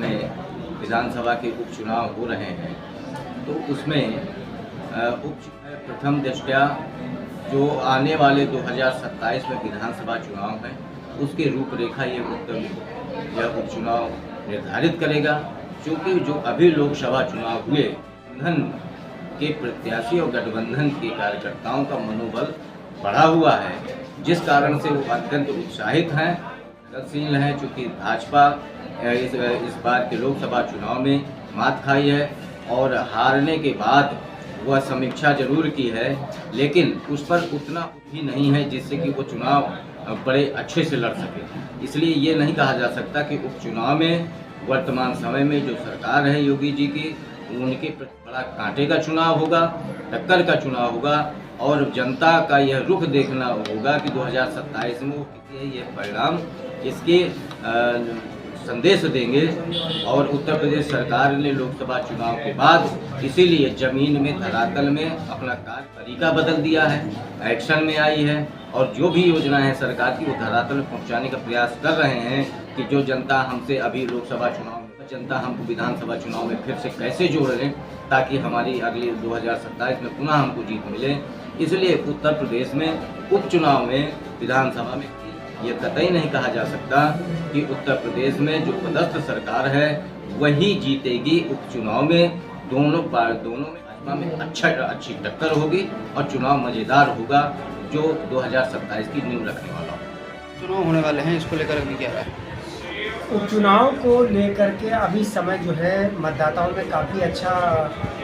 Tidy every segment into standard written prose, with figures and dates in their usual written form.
में विधानसभा के उपचुनाव हो रहे हैं, तो उसमें प्रथम दृष्टया जो आने वाले 2027 में विधानसभा चुनाव है उसके रूपरेखा ये उपचुनाव निर्धारित करेगा। क्योंकि जो अभी लोकसभा चुनाव हुए, गठबंधन के प्रत्याशी और गठबंधन के कार्यकर्ताओं का मनोबल बढ़ा हुआ है, जिस कारण से वो अत्यंत उत्साहित हैं, गतिशील हैं। चूँकि भाजपा इस बार के लोकसभा चुनाव में मात खाई है और हारने के बाद वह समीक्षा जरूर की है, लेकिन उस पर उतना भी नहीं है जिससे कि वो चुनाव बड़े अच्छे से लड़ सके। इसलिए ये नहीं कहा जा सकता कि उपचुनाव में वर्तमान समय में जो सरकार है योगी जी की, उनके बड़ा कांटे का चुनाव होगा, टक्कर का चुनाव होगा और जनता का यह रुख देखना होगा कि 2027 में वो ये परिणाम इसके संदेश देंगे। और उत्तर प्रदेश सरकार ने लोकसभा चुनाव के बाद इसीलिए जमीन में, धरातल में अपना कार्य तरीका बदल दिया है, एक्शन में आई है और जो भी योजना है सरकार की वो धरातल में पहुंचाने का प्रयास कर रहे हैं कि जो जनता हमसे अभी लोकसभा चुनाव में, जनता हमको विधानसभा चुनाव में फिर से कैसे जोड़ लें ताकि हमारी अगली 2027 में पुनः हमको जीत मिले। इसलिए उत्तर प्रदेश में उपचुनाव में, विधानसभा में ये कतई नहीं कहा जा सकता कि उत्तर प्रदेश में जो पदस्थ सरकार है वही जीतेगी। उपचुनाव में दोनों में भाजपा में अच्छी टक्कर होगी और चुनाव मज़ेदार होगा जो 2027 की नींव रखने वाला होगा। चुनाव होने वाले हैं, इसको लेकर अभी क्या है? उपचुनाव को लेकर के अभी समय जो है मतदाताओं में काफ़ी अच्छा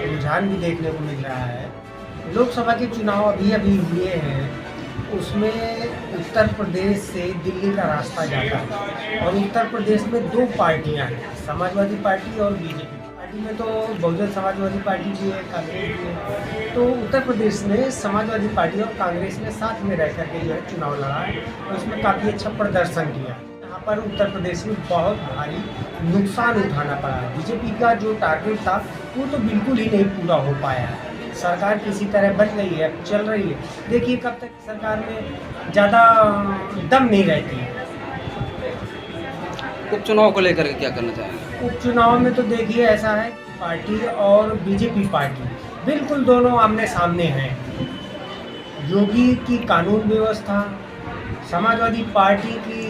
रुझान भी देखने को मिल रहा है। लोकसभा के चुनाव अभी हुए हैं, उसमें उत्तर प्रदेश से दिल्ली का रास्ता जाता है और उत्तर प्रदेश में दो पार्टियां हैं, समाजवादी पार्टी और बीजेपी। पार्टी में तो बहुजन समाजवादी पार्टी भी है, कांग्रेस भी है। तो उत्तर प्रदेश में समाजवादी पार्टी और कांग्रेस ने साथ में रह करके जो है चुनाव लड़ा है और उसमें काफ़ी अच्छा प्रदर्शन किया। यहाँ पर उत्तर प्रदेश में बहुत भारी नुकसान उठाना पड़ा है। बीजेपी का जो टारगेट था वो तो बिल्कुल ही नहीं पूरा हो पाया है। सरकार किसी तरह बच रही है, चल रही है। देखिए कब तक सरकार में ज़्यादा दम नहीं रहती है। उपचुनाव को लेकर क्या करना चाहेंगे? उपचुनाव में तो देखिए ऐसा है, पार्टी और बीजेपी पार्टी बिल्कुल दोनों आमने सामने हैं। योगी की कानून व्यवस्था, समाजवादी पार्टी की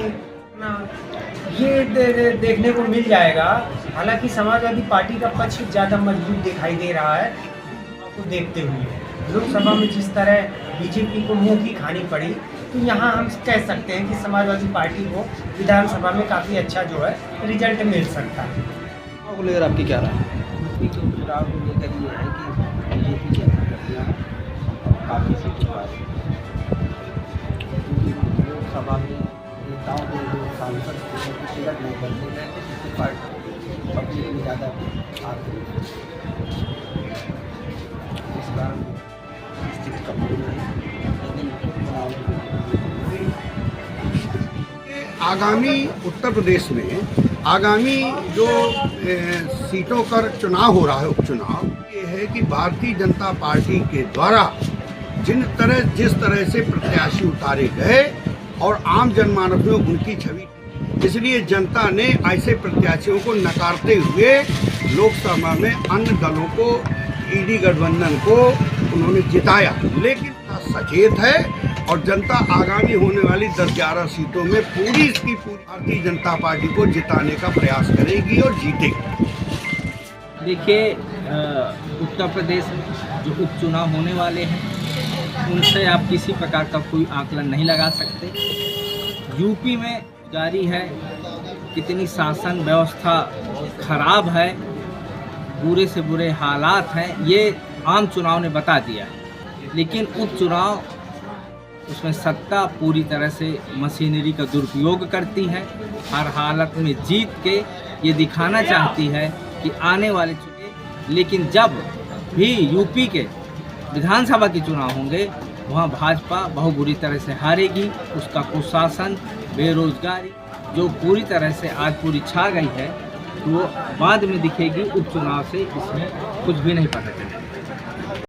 ये देखने को मिल जाएगा। हालांकि समाजवादी पार्टी का पक्ष ज़्यादा मजबूत दिखाई दे रहा है को देखते हुए। लोकसभा में जिस तरह बीजेपी को मुंह की खानी पड़ी, तो यहाँ हम कह सकते हैं कि समाजवादी पार्टी को विधानसभा में काफ़ी अच्छा जो है रिजल्ट मिल सकता है। को लेकर आपकी क्या राय है? चुनाव को लेकर ये है कि बीजेपी की अभ्यर्थियाँ काफ़ी सीटों पर लोकसभा में नेताओं के जो सांसद टिकट नहीं बनते हैं, किसी पार्टी पब्लिक में ज़्यादा आते हैं, इस कारण स्थिति कमजोर है। आगामी उत्तर प्रदेश में आगामी जो सीटों पर चुनाव हो रहा है, उपचुनाव, ये है कि भारतीय जनता पार्टी के द्वारा जिस तरह से प्रत्याशी उतारे गए और आम जनमानस में उनकी छवि, इसलिए जनता ने ऐसे प्रत्याशियों को नकारते हुए लोकसभा में अन्य दलों को, ईडी गठबंधन को उन्होंने जिताया। लेकिन सचेत है और जनता आगामी होने वाली 10-11 सीटों में पूरी भारतीय जनता पार्टी को जिताने का प्रयास करेगी और जीतेगी। देखिए, उत्तर प्रदेश में जो उपचुनाव होने वाले हैं उनसे आप किसी प्रकार का कोई आकलन नहीं लगा सकते। यूपी में जारी है, कितनी शासन व्यवस्था खराब है, बुरे से बुरे हालात हैं, ये आम चुनाव ने बता दिया। लेकिन उपचुनाव, उसमें सत्ता पूरी तरह से मशीनरी का दुरुपयोग करती है, हर हालत में जीत के ये दिखाना चाहती है कि आने वाले चुनाव। लेकिन जब भी यूपी के विधानसभा के चुनाव होंगे वहाँ भाजपा बहुत बुरी तरह से हारेगी। उसका कुशासन, बेरोजगारी जो पूरी तरह से आज पूरी छा गई है, वो बाद में दिखेगी। उपचुनाव से इसमें कुछ भी नहीं पता चलेगा।